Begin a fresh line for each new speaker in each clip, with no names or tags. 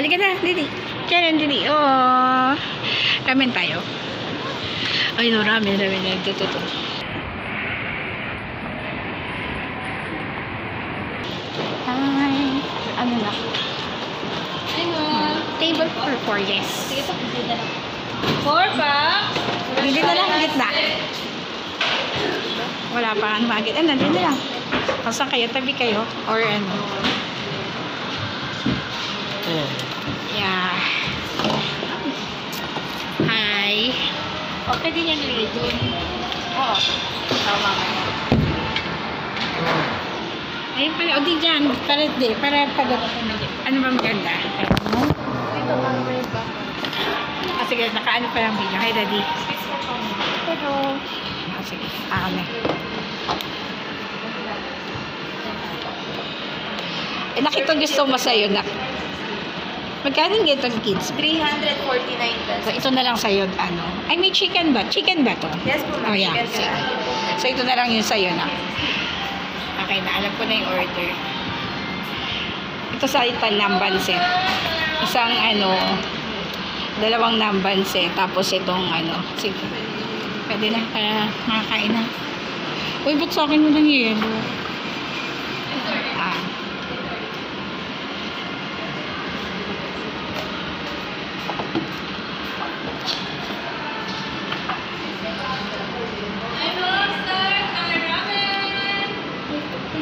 Halika na, Didi. Karen, Didi. Oh. Ramen tayo. Ay, no, ramen. Nagtututo. Hi. Ano na? Table for 4, yes.
Sige po, hindi na lang. 4 pa?
Hindi na lang, gitna. Wala pa ano magit. Nandun na lang. Kasan kayo? Tabi kayo? Or ano? Yeah. Hi.
Okay din yan ulit doon. Oo. Tama ka.
Ayun pala. O di dyan. Para pag ano ba maganda?
Ito lang rin ba?
Sige. Nakaano pa lang video. Hi, Daddy.
Hello.
Sige. Ako na. Nakita gusto mo sa'yo, nak. Magkano nga itong kids?
349 pesos.
So, ito na lang sa'yo, ano? Ay, may chicken ba? Chicken ba to?
Yes po,
Oh, yeah.
chicken ka.
So, ito na lang yung sa'yo, nak. Okay na, alam ko na yung order. Ito sa itan namban set. Isang, ano, dalawang namban set. Tapos itong, ano, sige. Pwede na, para makakain na. Uy, ba't sa akin mo ng yelo? Ah.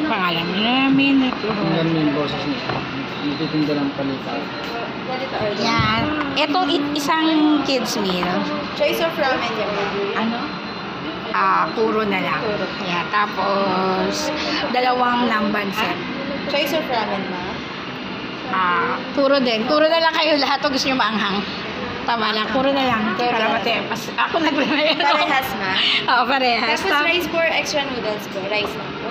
Pangalan mo namin.
Yan yung boses niya. Nagtitinda ng palitaw.
Yan. Ito isang kids meal.
Choice of ramen yan.
Ano? Puro na lang. Yeah, tapos dalawang namban set.
Choice of ramen ma?
Puro din. Puro na lang kayo lahat o gusto nyo maanghang. Tama lang. Puro na lang. Para mati. Ako nagre-real.
Parehas ma?
Oo, parehas.
Tapos rice for extra noodles po. Rice lang po.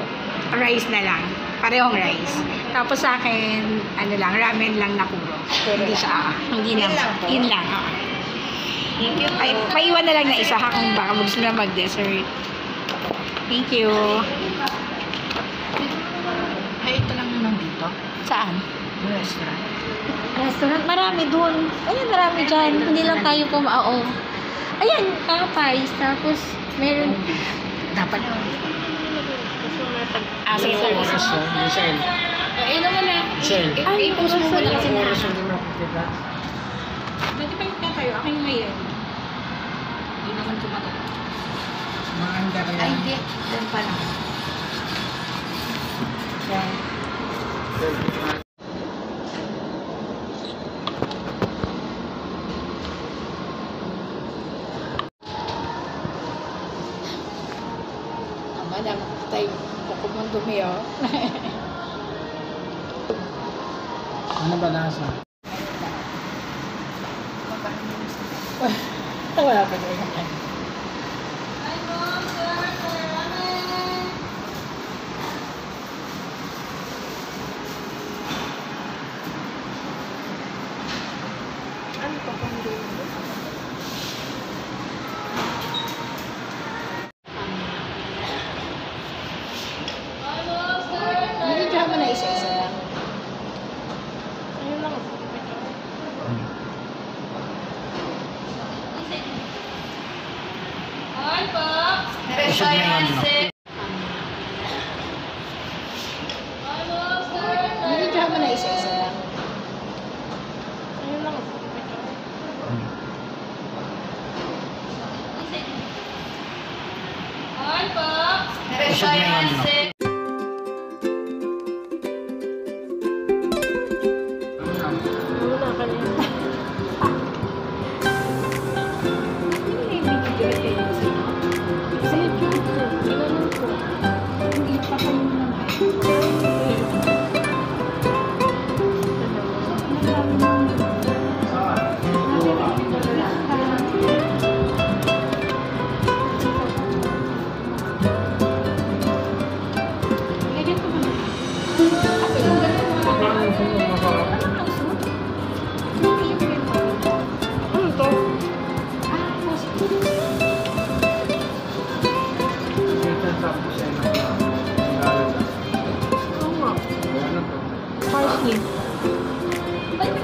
Rice na lang. Parehong rice. Tapos sa akin, ano lang, ramen lang na puro. Hindi siya, hindi
Yun
na.
lang po?
Yun lang,
Thank you po.
Ay, paiwan na lang na isa ha kung baka gusto na mag-dessert. Thank you. Ay, ito lang naman dito. Saan? Restaurant. Restaurant? Marami doon. Ayan, marami dyan. Hindi lang tayo pumao. Ayan, Popeyes. Tapos, meron. Dapat. Sige po.
Michelle.
Ayun naman na.
Michelle.
Ay, puso mo na kasi na.
Oras yung nakikita.
Dati pa yung tayo. Aking ngayon. Hindi naman tumatak.
Maanda ka
Ay,
yan.
hindi. Doon pa lang. Yan. Madam, tayo. Kukumang dumi, oh.
Ano ba lasa?
Wala pa rin.
Ano pa pang doon?
Binidyohan mo na isa-isa lang.
Ayun lang. All box.
Busog na yan, no?
Binidyohan mo na isa-isa lang.
Ayun lang. All box.
Busog na yan, no?
Wala ka na.
Hindi pa kayo naman. Lagyan ko ba na? Kasi kung ganun mo
Ano to?
Dito tapos ay
Oo nga.
Ano to?
Parsley.
Balik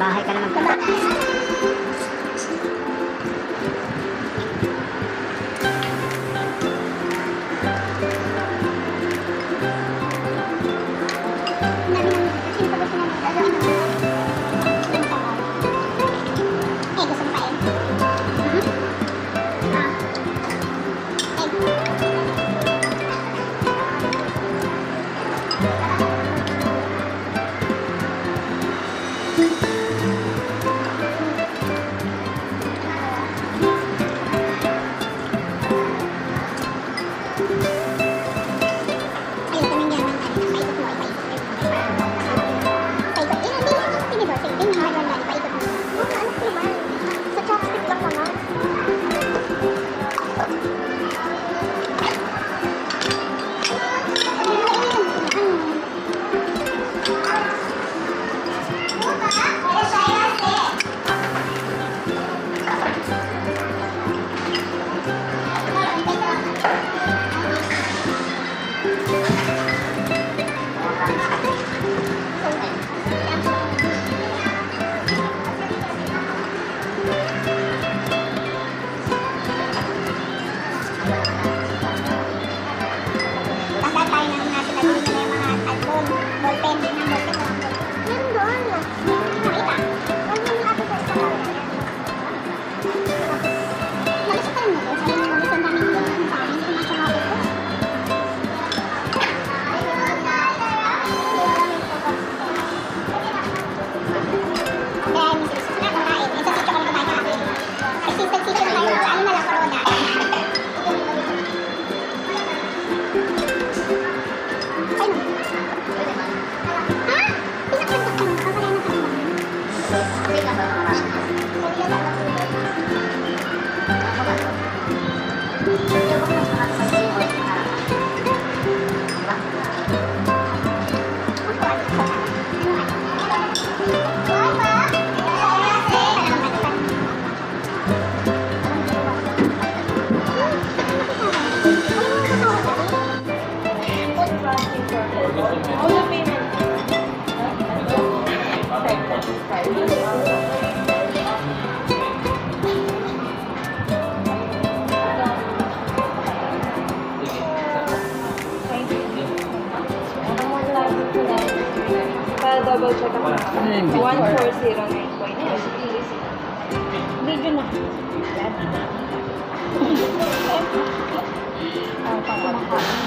Bahay ka na magpapalaki. double check ako.
Ano yung video?
1409.2. Video na. Yan. Kumakain.